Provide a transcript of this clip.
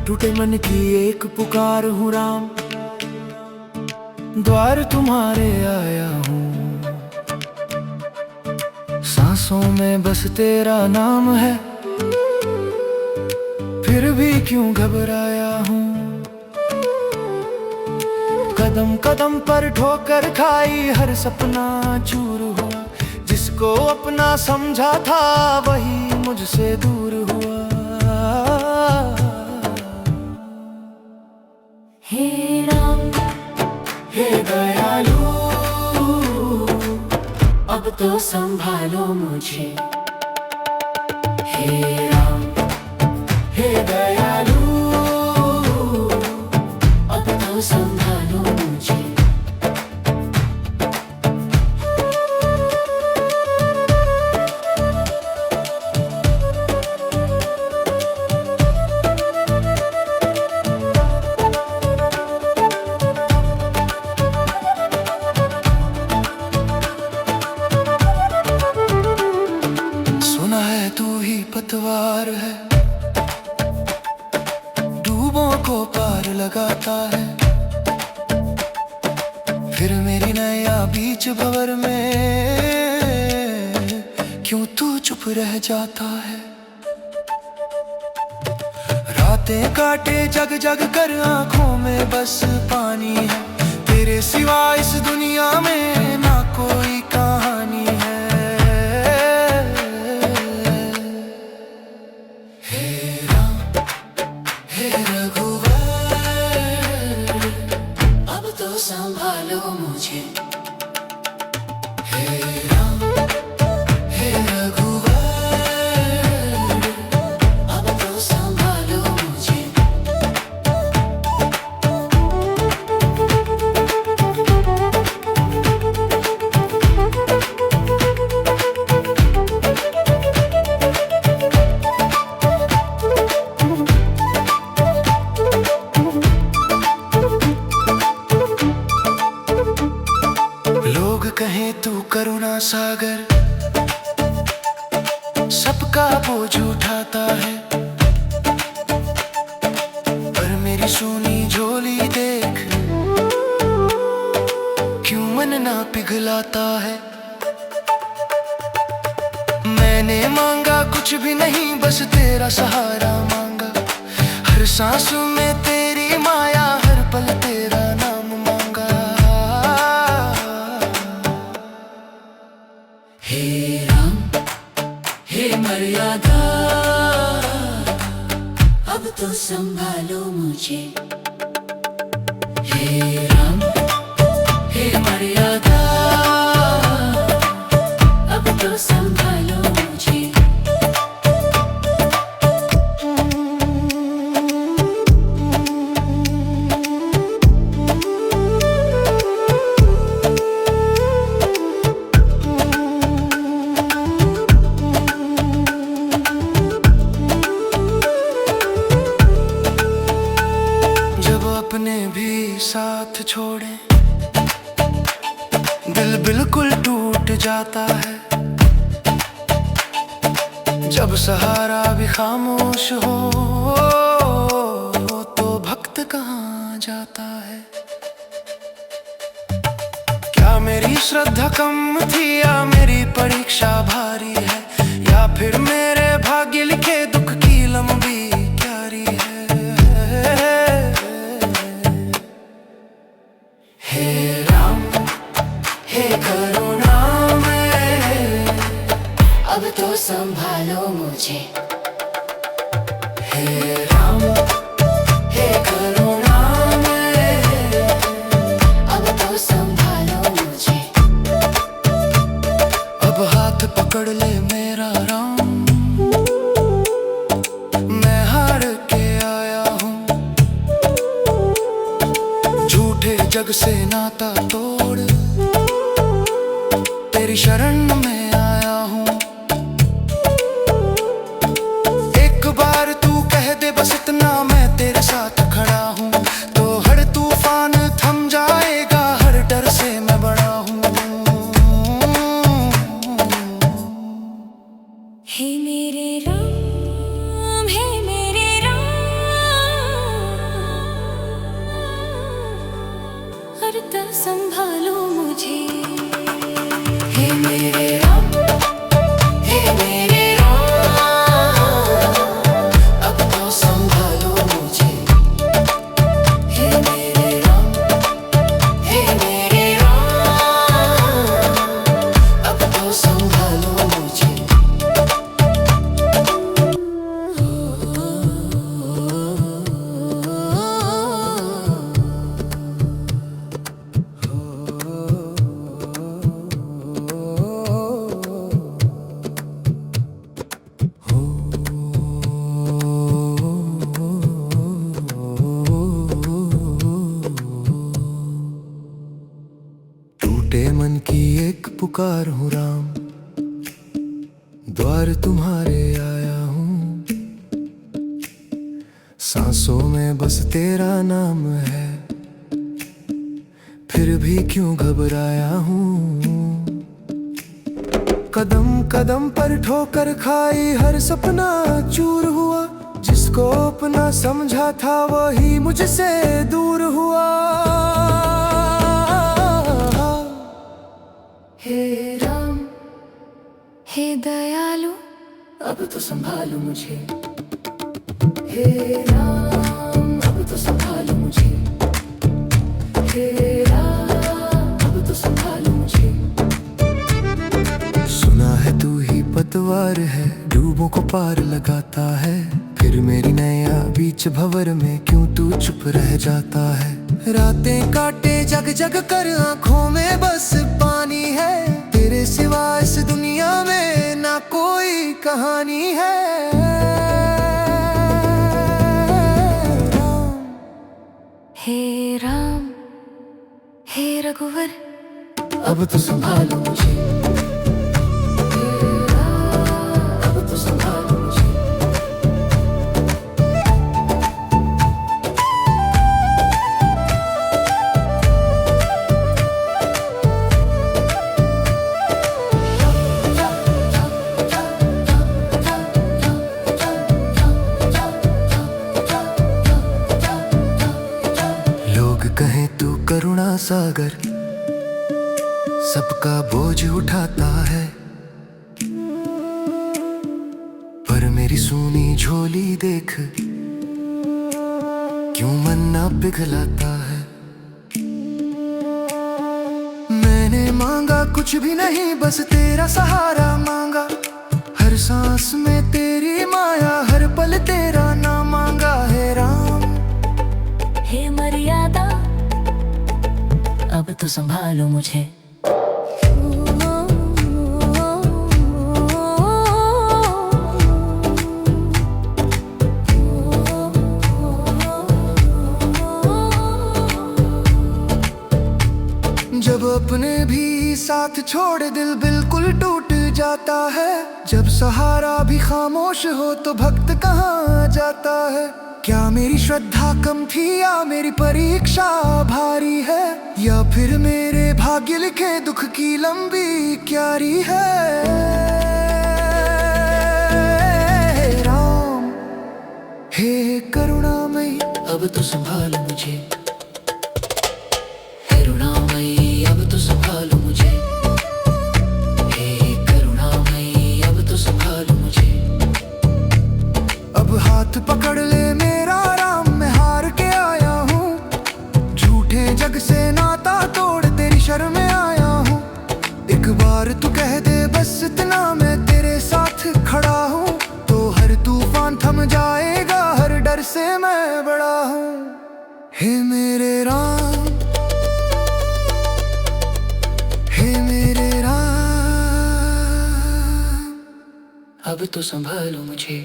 टूटे मन की एक पुकार हूँ राम, द्वार तुम्हारे आया हूँ। सांसों में बस तेरा नाम है, फिर भी क्यों घबराया हूँ। कदम कदम पर ठोकर खाई, हर सपना चूर हुआ। जिसको अपना समझा था वही मुझसे दूर हुआ। हे राम हे दयालु, अब तो संभालो मुझे। हे राम हे दयालु, अब तो संभालो मुझे। सुना है तू ही पतवार है, डूबों को पार लगाता है। फिर मेरी नैया बीच भंवर में क्यों तू चुप रह जाता है। रातें काटे जग जग कर आंखों में बस पानी है। तेरे सिवा इस दुनिया में ना कोई कहानी है। हे राम हे रघुवर, अब तो संभालो मुझे। हे राम हे रघुवर, अब तो संभालो मुझे। लोग कहें तू करुणा सागर, सबका बोझ उठाता है। पर मेरी सूनी झोली देख, क्यों मन ना पिघलाता है। मैंने मांगा कुछ भी नहीं, बस तेरा सहारा मांगा। हर सांस में तेरी माया, हर पल तेरा नाम मांगा। हे राम हे मर्यादा, अब तो संभालो मुझे। हे राम हे मर्यादा, अब तो संभालो मुझे। अपने भी साथ छोड़े, दिल बिल्कुल टूट जाता है। जब सहारा भी खामोश हो तो भक्त कहाँ जाता है। क्या मेरी श्रद्धा कम थी या मेरी परीक्षा भारी है, या फिर मेरे भाग्य लिखे दुख की लंबी क्यारी है। हे राम हे करुणामय, अब तो संभालो मुझे। हे राम हे करुणामय, अब तो संभालो मुझे। अब हाथ पकड़ ले मेरा राम, मैं हार के आया हूँ। झूठे जग से नाता तोड़, तेरी शरण में आया हूँ। एक बार तू कह दे बस इतना, मैं तेरे साथ खड़ा हूँ। तो हर तूफान थम जाएगा, हर डर से मैं बड़ा हूँ। हे मेरे राम हे मेरे राम, पुकार हूँ राम, द्वार तुम्हारे आया हूँ। सांसों में बस तेरा नाम है, फिर भी क्यों घबराया हूँ। कदम कदम पर ठोकर खाई, हर सपना चूर हुआ। जिसको अपना समझा था वही मुझसे दूर हुआ। हे राम, हे दयालु, अब तो संभालो मुझे। हे राम, अब तो संभालो मुझे। हे राम, अब तो संभालो मुझे। सुना है तू ही पतवार है, डूबों को पार लगाता है। फिर मेरी नैया बीच भंवर में क्यों तू चुप रह जाता है। रातें काटे जग जग कर, आंखों में बस पानी है। तेरे सिवा इस दुनिया में ना कोई कहानी है। हे राम, हे रघुवर, अब तो संभालो मुझे। हे राम, अब तो संभालो मुझे। कहे तू करुणा सागर, सबका बोझ उठाता है। पर मेरी सूनी झोली देख, क्यों मन ना पिघलाता है। मैंने मांगा कुछ भी नहीं, बस तेरा सहारा मांगा। हर सांस में तेरी माया, हर पल तेरा नाम मांगा। है राम, हे मर्यादा, अब तो संभालो मुझे। जब अपने भी साथ छोड़ दिल बिल्कुल टूट जाता है। जब सहारा भी खामोश हो तो भक्त कहाँ जाता है। क्या मेरी श्रद्धा कम थी या मेरी परीक्षा भारी है, या फिर मेरे भाग्य लिखे दुख की लंबी क्यारी है। हे राम, हे करुणामयी, अब तो संभालो मुझे। हे करुणामयी, अब तो संभालो मुझे। हे करुणामयी, अब तो संभालो मुझे। अब हाथ पकड़ ले मेरा राम, मैं हार के आया हूँ। झूठे जग से नाता तोड़ तेरी शरण में आया हूँ। एक बार तू कह दे बस इतना, मैं तेरे साथ खड़ा हूँ। तो हर तूफान थम जाएगा, हर डर से मैं बड़ा हूँ। हे मेरे राम, हे मेरे राम, अब तो संभालो मुझे।